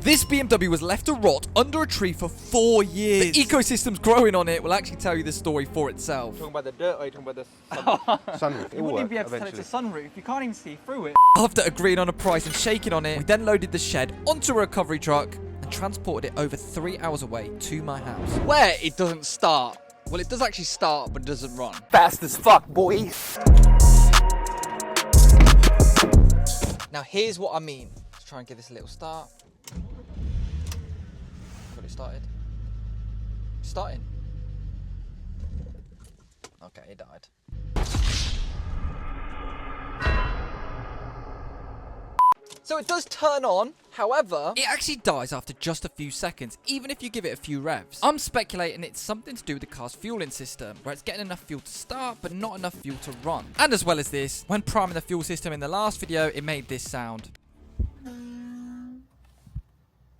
This BMW was left to rot under a tree for 4 years. The ecosystem's growing on it will actually tell you the story for itself. Talking about the dirt or are you talking about the sunroof? You wouldn't even be able to tell it's a sunroof. You can't even see through it. After agreeing on a price and shaking on it, we then loaded the shed onto a recovery truck and transported it over 3 hours away to my house. Where it doesn't start. Well, it does actually start, but it doesn't run. Fast as fuck, boy. Now, here's what I mean. Let's try and give this a little start. Got it started. Starting. Okay, it died. So it does turn on, however... It actually dies after just a few seconds, even if you give it a few revs. I'm speculating it's something to do with the car's fueling system, where it's getting enough fuel to start, but not enough fuel to run. And as well as this, when priming the fuel system in the last video, it made this sound.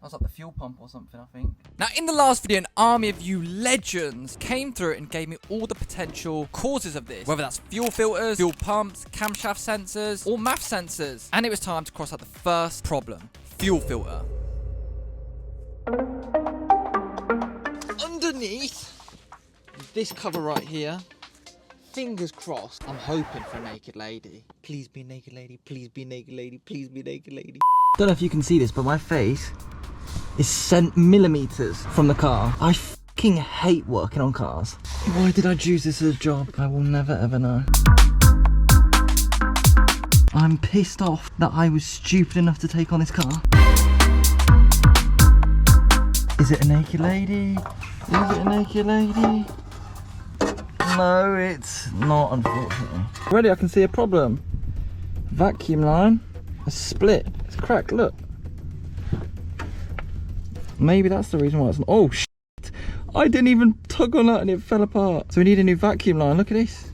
That was like the fuel pump or something, I think. Now, in the last video, an army of you legends came through and gave me all the potential causes of this. Whether that's fuel filters, fuel pumps, camshaft sensors, or MAF sensors. And it was time to cross out the first problem. Fuel filter. Underneath this cover right here, fingers crossed, I'm hoping for a naked lady. Please be a naked lady, please be a naked lady, please be a naked lady. Don't know if you can see this, but my face is millimeters from the car. I fucking hate working on cars. Why did I choose this as a job? I will never ever know. I'm pissed off that I was stupid enough to take on this car. Is it a naked lady? Is it a naked lady? No, it's not, unfortunately. Already I can see a problem. Vacuum line has split. It's cracked, look. Maybe that's the reason why it's not. Oh shit! I didn't even tug on that and it fell apart. So we need a new vacuum line. Look at this.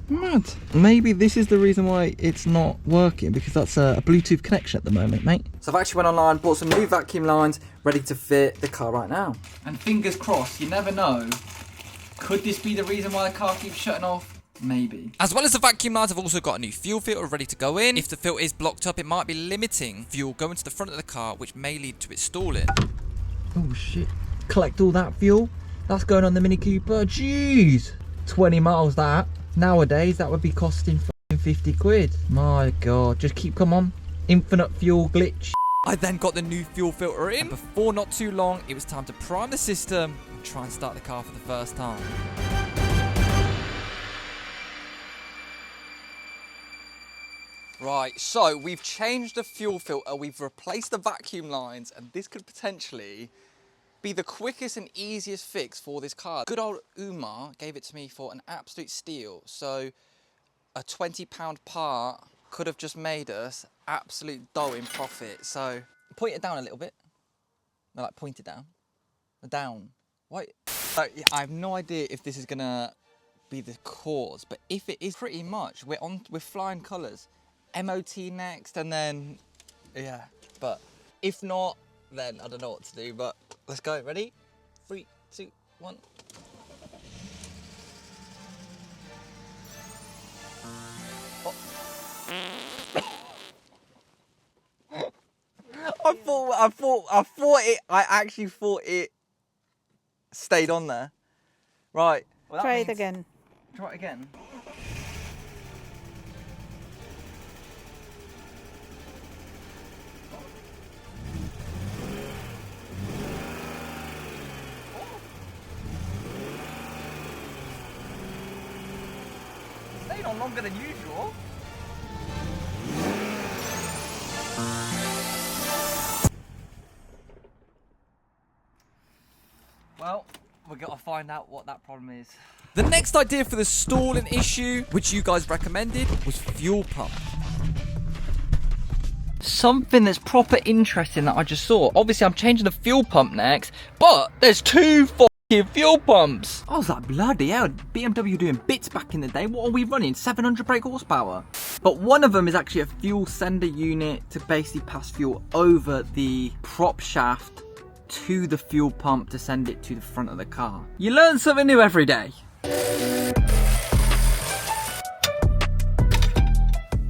Mad. Maybe this is the reason why it's not working, because that's a Bluetooth connection at the moment, mate. So I've actually went online, bought some new vacuum lines, ready to fit the car right now. And fingers crossed, you never know. Could this be the reason why the car keeps shutting off? Maybe. As well as the vacuum lines, I've also got a new fuel filter ready to go in. If the filter is blocked up, it might be limiting fuel going to the front of the car, which may lead to it stalling. Oh shit. Collect all that fuel? That's going on the Mini Cooper? Jeez. 20 miles that. Nowadays, that would be costing 50 quid. My God. Just come on. Infinite fuel glitch. I then got the new fuel filter in. And before not too long, it was time to prime the system and try and start the car for the first time. Right, so we've changed the fuel filter, we've replaced the vacuum lines, and this could potentially be the quickest and easiest fix for this car. Good old Umar gave it to me for an absolute steal. So a £20 part could have just made us absolute dough in profit. So point it down a little bit. No, like point it down. Down. Why? I have no idea if this is gonna be the cause, but if it is, pretty much we're flying colours. MOT next, and then yeah. But if not, then I don't know what to do. But let's go. Ready? 3, 2, 1. Oh. I actually thought it stayed on there. Right. Well, Try it again. Try it again. Stayed on longer than usual. Well, we've got to find out what that problem is. The next idea for the stalling issue, which you guys recommended, was fuel pump. Something that's proper interesting that I just saw. Obviously, I'm changing the fuel pump next, but there's 2 fucking fuel pumps. I was like, bloody hell, BMW doing bits back in the day. What are we running? 700 brake horsepower. But one of them is actually a fuel sender unit to basically pass fuel over the prop shaft to the fuel pump to send it to the front of the car. You learn something new every day.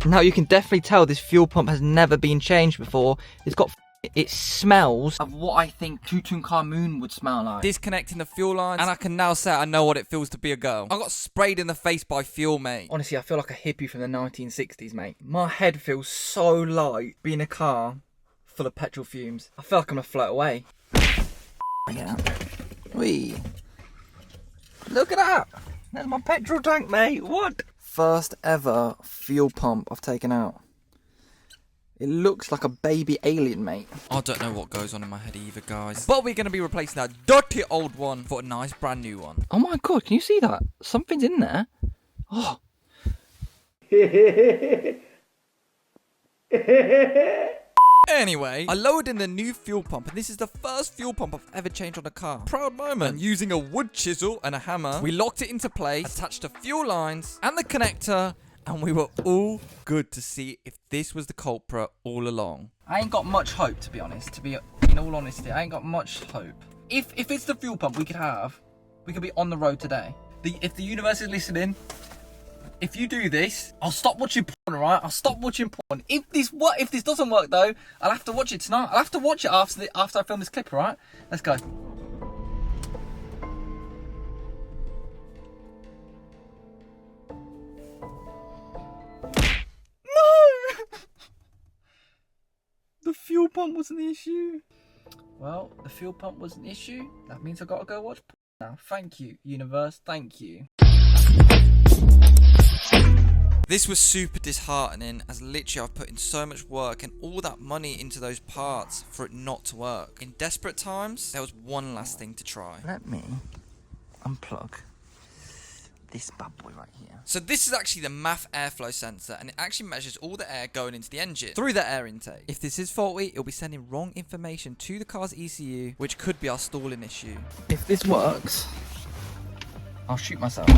Now you can definitely tell this fuel pump has never been changed before. It's got It smells of what I think Tutankhamun would smell like. Disconnecting the fuel lines, and I can now say I know what it feels to be a girl. I got sprayed in the face by fuel, mate. Honestly, I feel like a hippie from the 1960s, mate. My head feels so light being a car full of petrol fumes. I feel like I'm gonna float away. Yeah. Wee. Look at that. That's my petrol tank, mate. What? First ever fuel pump I've taken out. It looks like a baby alien, mate. I don't know what goes on in my head either, guys. But we're going to be replacing that dirty old one for a nice brand new one. Oh my god, can you see that? Something's in there. Oh. Anyway, I lowered in the new fuel pump, and this is the first fuel pump I've ever changed on a car. Proud moment. And using a wood chisel and a hammer, we locked it into place, attached the fuel lines and the connector, and we were all good to see if this was the culprit all along. I ain't got much hope, to be honest. To be in all honesty, I ain't got much hope. If it's the fuel pump we could be on the road today. If the universe is listening, if you do this, I'll stop watching porn, alright? I'll stop watching porn. If this doesn't work though, I'll have to watch it tonight. I'll have to watch it after I film this clip, alright? Let's go. The fuel pump wasn't the issue. Well, the fuel pump was an issue. That means I gotta go watch porn now. Thank you, universe. Thank you. This was super disheartening, as literally I've put in so much work and all that money into those parts for it not to work. In desperate times, there was one last thing to try. Let me unplug this bad boy right here. So this is actually the MAF airflow sensor, and it actually measures all the air going into the engine through the air intake. If this is faulty, it'll be sending wrong information to the car's ECU, which could be our stalling issue. If this works, I'll shoot myself.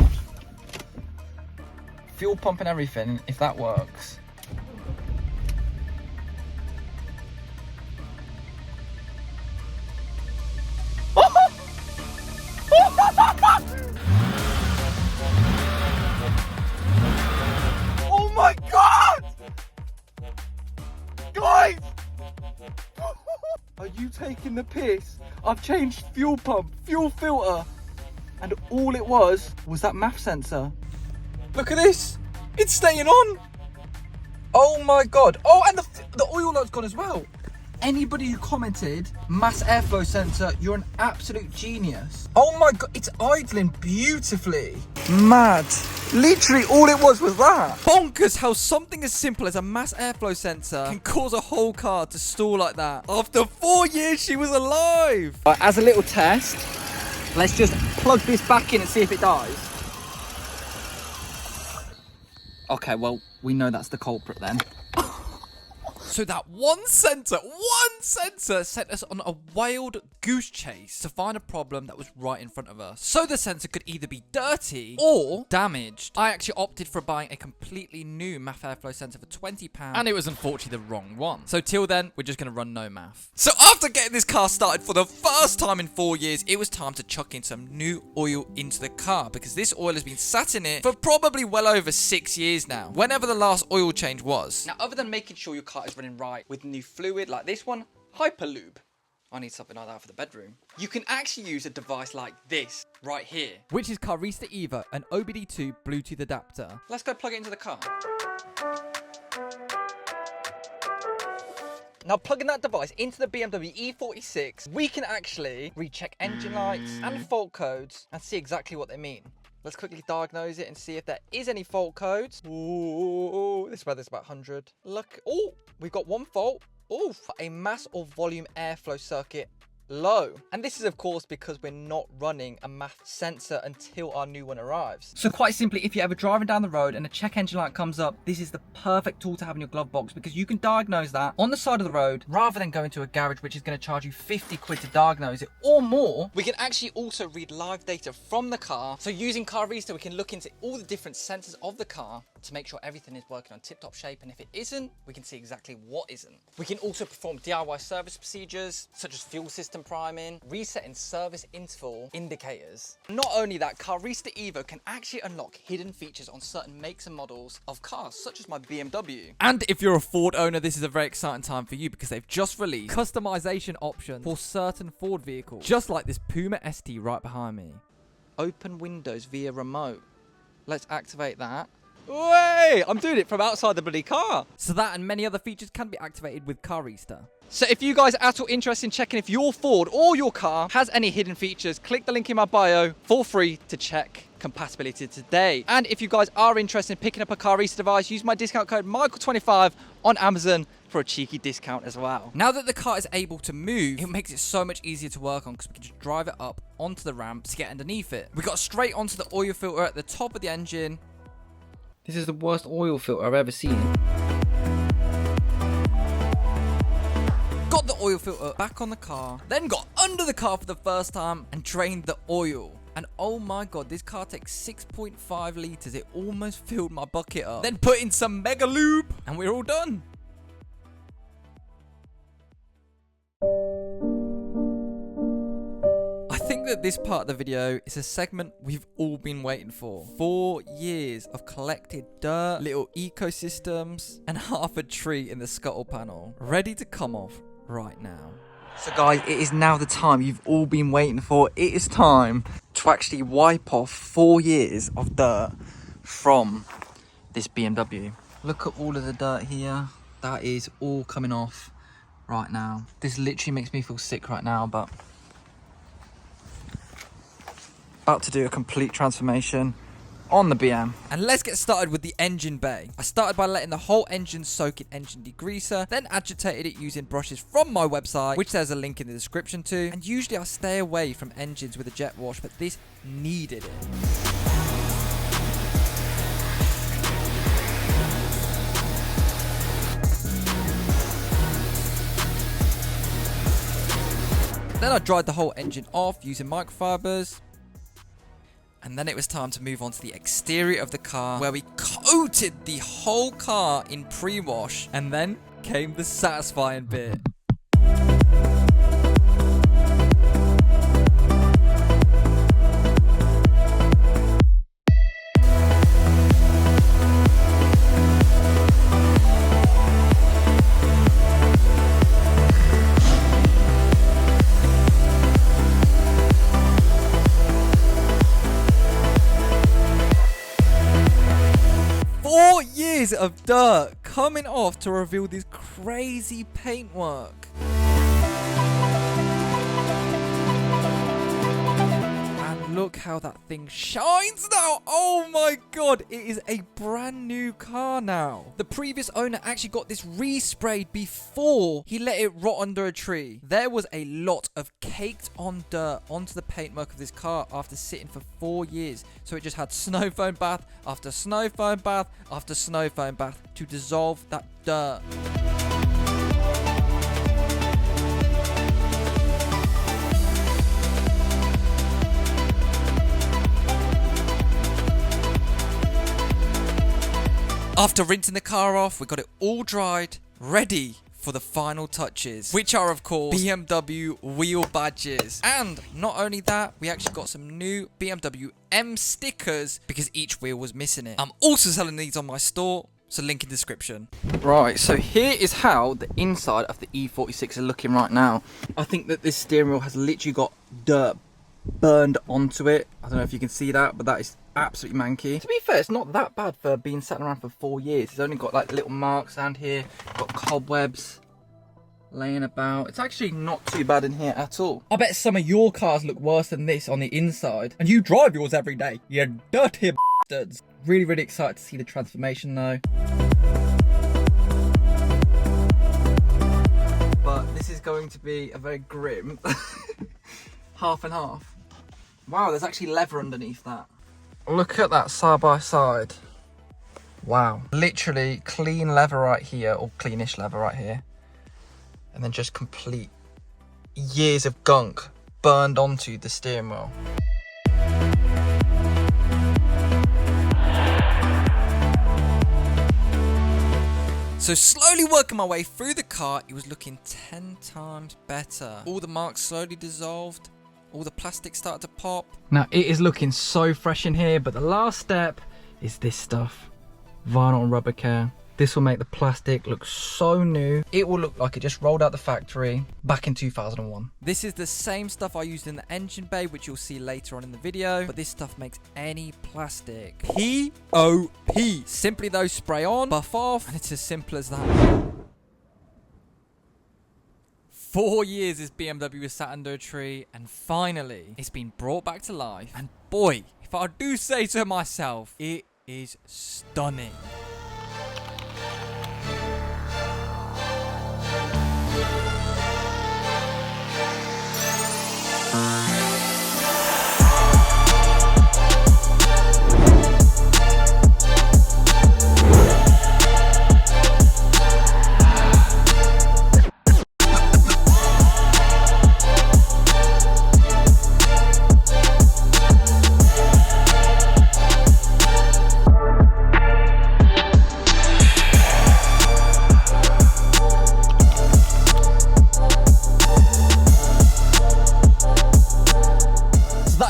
Fuel pump and everything, if that works. Oh my god! Guys! Are you taking the piss? I've changed fuel pump, fuel filter, and all it was that MAF sensor. Look at this! It's staying on! Oh my god! Oh, and the oil light's gone as well! Anybody who commented, mass airflow sensor, you're an absolute genius. Oh my god, it's idling beautifully. Mad. Literally all it was that. Bonkers how something as simple as a mass airflow sensor can cause a whole car to stall like that. After 4 years she was alive! As a little test, let's just plug this back in and see if it dies. Okay, well, we know that's the culprit then. So that one sensor sent us on a wild goose chase to find a problem that was right in front of us. So the sensor could either be dirty or damaged. I actually opted for buying a completely new MAF airflow sensor for £20, and it was unfortunately the wrong one. So till then, we're just going to run no MAF. So after getting this car started for the first time in 4 years, it was time to chuck in some new oil into the car, because this oil has been sat in it for probably well over 6 years now, whenever the last oil change was. Now, other than making sure your car is running right with new fluid like this one, Hyperlube. I need something like that for the bedroom. You can actually use a device like this right here, which is Carista Eva, an OBD2 Bluetooth adapter. Let's go plug it into the car. Now, plugging that device into the BMW E46, we can actually recheck engine lights and fault codes and see exactly what they mean. Let's quickly diagnose it and see if there is any fault codes. Ooh, this is where there's about 100. Look, oh, we've got one fault. Oh, a mass or volume airflow circuit low. And this is of course because we're not running a MAF sensor until our new one arrives. So quite simply, if you're ever driving down the road and a check engine light comes up, this is the perfect tool to have in your glove box, because you can diagnose that on the side of the road rather than going to a garage which is going to charge you 50 quid to diagnose it or more. We can actually also read live data from the car. So using Carista, we can look into all the different sensors of the car to make sure everything is working on tip-top shape, and if it isn't, we can see exactly what isn't. We can also perform DIY service procedures such as fuel system pattern priming, resetting service interval indicators. Not only that, Carista Evo can actually unlock hidden features on certain makes and models of cars, such as my BMW. And if you're a Ford owner, this is a very exciting time for you because they've just released customization options for certain Ford vehicles, just like this Puma ST right behind me. Open windows via remote. Let's activate that. Wait, I'm doing it from outside the bloody car. So that and many other features can be activated with Carista. So if you guys are at all interested in checking if your Ford or your car has any hidden features, click the link in my bio for free to check compatibility today. And if you guys are interested in picking up a Carista device, use my discount code Michael25 on Amazon for a cheeky discount as well. Now that the car is able to move, it makes it so much easier to work on because we can just drive it up onto the ramp to get underneath it. We got straight onto the oil filter at the top of the engine. This is the worst oil filter I've ever seen. Got the oil filter back on the car, then got under the car for the first time and drained the oil. And oh my god, this car takes 6.5 litres. It almost filled my bucket up. Then put in some mega lube and we're all done. I think that this part of the video is a segment we've all been waiting for. 4 years of collected dirt, little ecosystems, and half a tree in the scuttle panel, ready to come off right now. So guys, it is now the time you've all been waiting for. It is time to actually wipe off 4 years of dirt from this BMW. Look at all of the dirt here. That is all coming off right now. This literally makes me feel sick right now, but about to do a complete transformation on the BM. And let's get started with the engine bay. I started by letting the whole engine soak in engine degreaser, then agitated it using brushes from my website, which there's a link in the description to. And usually I stay away from engines with a jet wash, but this needed it. Then I dried the whole engine off using microfibers. And then it was time to move on to the exterior of the car, where we coated the whole car in pre-wash. And then came the satisfying bit. 4 years of dirt coming off to reveal this crazy paintwork. And look how that thing shines now. Oh my god, it is a brand new car now. The previous owner actually got this resprayed before he let it rot under a tree. There was a lot of caked on dirt onto the paintwork of this car after sitting for 4 years. So it just had snow foam bath after snow foam bath after snow foam bath to dissolve that dirt. After rinsing the car off, we got it all dried, ready for the final touches, which are of course BMW wheel badges. And not only that, we actually got some new BMW M stickers because each wheel was missing it. I'm also selling these on my store, so link in description. Right, so here is how the inside of the E46 is looking right now. I think that this steering wheel has literally got dirt burned onto it. I don't know if you can see that, but that is absolutely manky. To be fair, it's not that bad for being sat around for 4 years. It's only got like little marks down here, got cobwebs laying about. It's actually not too bad in here at all. I bet some of your cars look worse than this on the inside, and you drive yours every day, you dirty bastards. Really, really excited to see the transformation though. But this is going to be a very grim half and half. Wow, there's actually leather underneath that. Look at that side by side. Wow. Literally clean leather right here, or cleanish leather right here. And then just complete years of gunk burned onto the steering wheel. So slowly working my way through the car, it was looking 10 times better. All the marks slowly dissolved. All the plastic started to pop. Now it is looking so fresh in here, but the last step is this stuff. Vinyl and rubber care. This will make the plastic look so new. It will look like it just rolled out the factory back in 2001. This is the same stuff I used in the engine bay, which you'll see later on in the video. But this stuff makes any plastic P.O.P. Simply though, spray on, buff off, and it's as simple as that. 4 years this BMW was sat under a tree, and finally it's been brought back to life. And boy, if I do say so myself, it is stunning.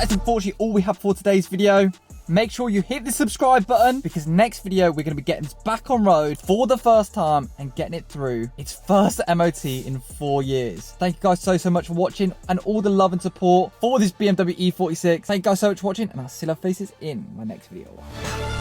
Unfortunately, all we have for today's video. Make sure you hit the subscribe button, because next video we're going to be getting this back on road for the first time and getting it through its first MOT in 4 years. Thank you guys so much for watching and all the love and support for this BMW E46. Thank you guys so much for watching, and I'll see your faces in my next video.